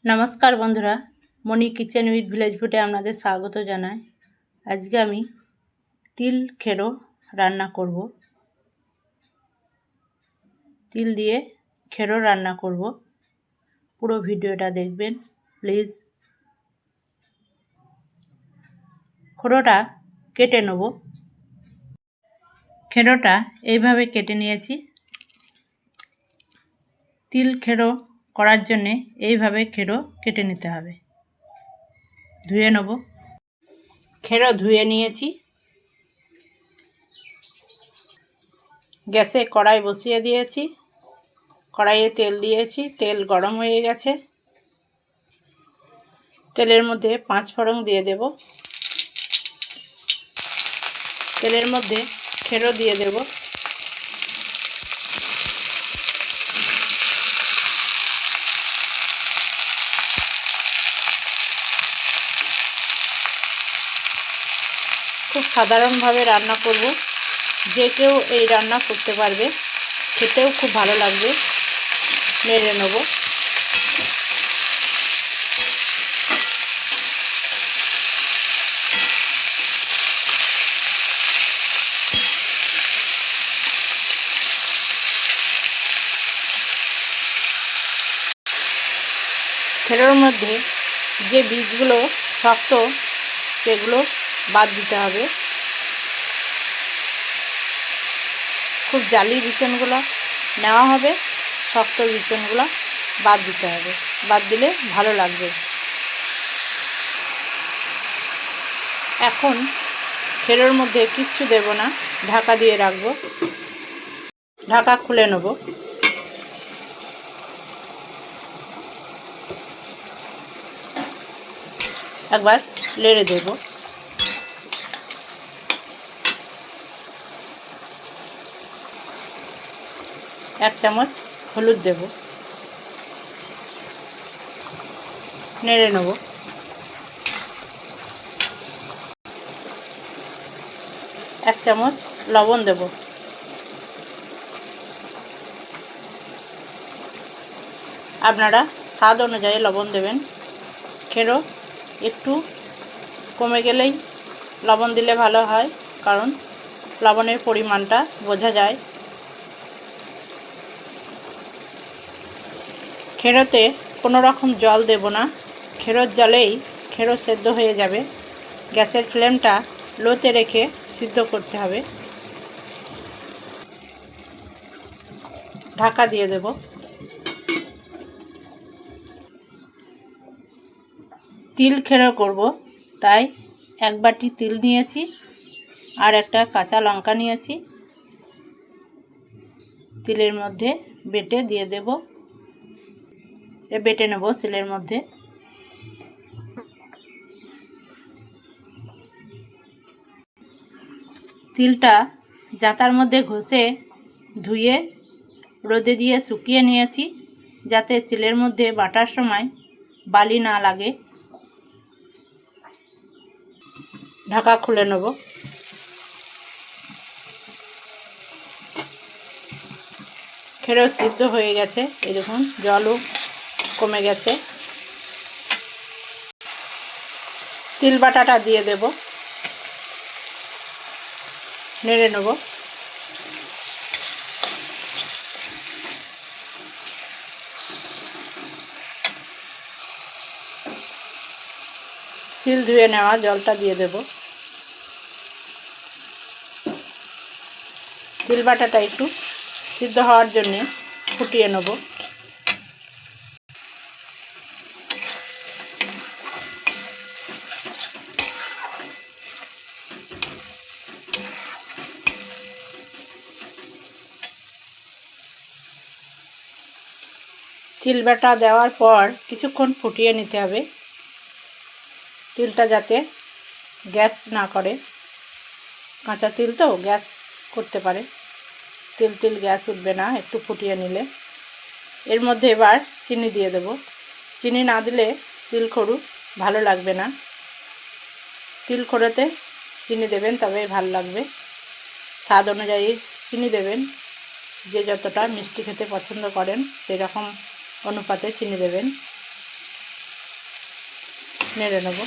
নমস্কার বন্ধুরা, মনি kitchen with village ফুডে আপনাদের স্বাগত জানাই। আজকে আমি তিল খেরো রান্না করব। তিল দিয়ে খেরো রান্না করব। পুরো ভিডিওটা দেখবেন প্লিজ। খেরোটা কেটে নেব। খেরোটা এইভাবে কেটে নিয়েছি। তিল খেরো করার জন্যে এইভাবে খেরো কেটে নিতে হবে। ধুয়ে নেব। খেরো ধুয়ে নিয়েছি। গ্যাসে কড়াই বসিয়ে দিয়েছি। কড়াইয়ে তেল দিয়েছি, তেল গরম হয়ে গেছে। তেলের মধ্যে 5 ফোড়ন দিয়ে দেব। তেলের মধ্যে খেরো দিয়ে দেব। খুব সাধারণভাবে রান্না করব, যে কেউ এই রান্না করতে পারবে, খেতেও খুব ভালো লাগবে। নেড়ে নেব। খেরোর মধ্যে যে বীজগুলো শক্ত সেগুলো বাদ দিতে হবে। খুব জালি বিচনগুলো নেওয়া হবে, শক্ত বিচনগুলো বাদ দিতে হবে। বাদ দিলে ভালো লাগবে। এখন খেরোর মধ্যে কিচ্ছু দেব না, ঢাকা দিয়ে রাখবো। ঢাকা খুলে নেব। একবার নেড়ে দেব। এক চামচ হলুদ দেব। নেড়ে নেব। এক চামচ লবণ দেব। আপনারা স্বাদ অনুযায়ী লবণ দেবেন। খেরো একটু কমে গেলেই লবণ দিলে ভালো হয়, কারণ লবণের পরিমাণটা বোঝা যায়। খেরোতে কোনো রকম জল দেব না। খেরোর জলেই খেরো সেদ্ধ হয়ে যাবে। গ্যাসের ফ্লেমটা লোতে রেখে সিদ্ধ করতে হবে। ঢাকা দিয়ে দেব। তিল খেরো করব, তাই 1 বাটি তিল নিয়েছি আর একটা কাঁচা লঙ্কা নিয়েছি। তিলের মধ্যে বেটে দিয়ে দেব। বেটে নেব শিলের মধ্যে। তিলটা জাতার মধ্যে ঘষে ধুয়ে রোদে দিয়ে শুকিয়ে নিয়েছি, যাতে শিলের মধ্যে বাটার সময় বালি না লাগে। ঢাকা খুলে নেব। খেরো সিদ্ধ হয়ে গেছে, এই দেখুন জলও কমে গেছে। তিল বাটাটা দিয়ে দেব। নেড়ে নেব। শিল ধুয়ে নেওয়া জলটা দিয়ে দেব। তিল বাটাটা একটু সিদ্ধ হওয়ার জন্যে ফুটিয়ে নেব। তিল বাটা দেওয়ার পর কিছুক্ষণ ফুটিয়ে নিতে হবে। তিলটা যাতে গ্যাস না করে, কাঁচা তিল তো গ্যাস করতে পারে। তিল গ্যাস উঠবে না একটু ফুটিয়ে নিলে। এর মধ্যে এবার চিনি দিয়ে দেব। চিনি না দিলে তিল খড়ু ভালো লাগবে না। তিল খড়েতে চিনি দেবেন, তবে ভালো লাগবে। স্বাদ অনুযায়ী চিনি দেবেন। যে যতটা মিষ্টি খেতে পছন্দ করেন সেই রকম অনুপাতে চিনি দেবেন। নেড়ে নেব।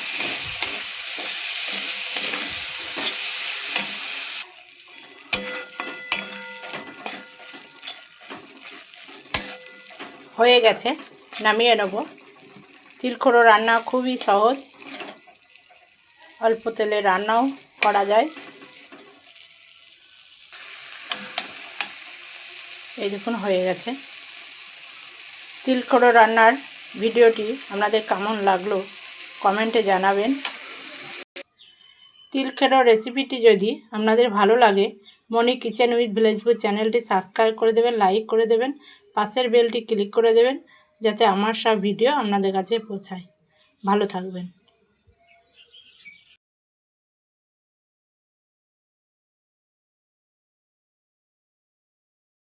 হয়ে গেছে, নামিয়ে নেব। তিলকুড়ো রান্না খুবই সহজ, অল্প তেলে রান্নাও করা যায়। এই দেখুন হয়ে গেছে। তিলকুড়ো রান্নার ভিডিওটি আপনাদের কেমন লাগলো কমেন্টে জানাবেন। তিলকুড়ো রেসিপিটি যদি আপনাদের ভালো লাগে মনি কিচেন উইথ ভিলেজ ফুড চ্যানেলটি সাবস্ক্রাইব করে দেবেন, লাইক করে দেবেন, পাশের বেলটি ক্লিক করে দেবেন যাতে আমার সব ভিডিও আপনাদের কাছে পৌঁছায়। ভালো থাকবেন।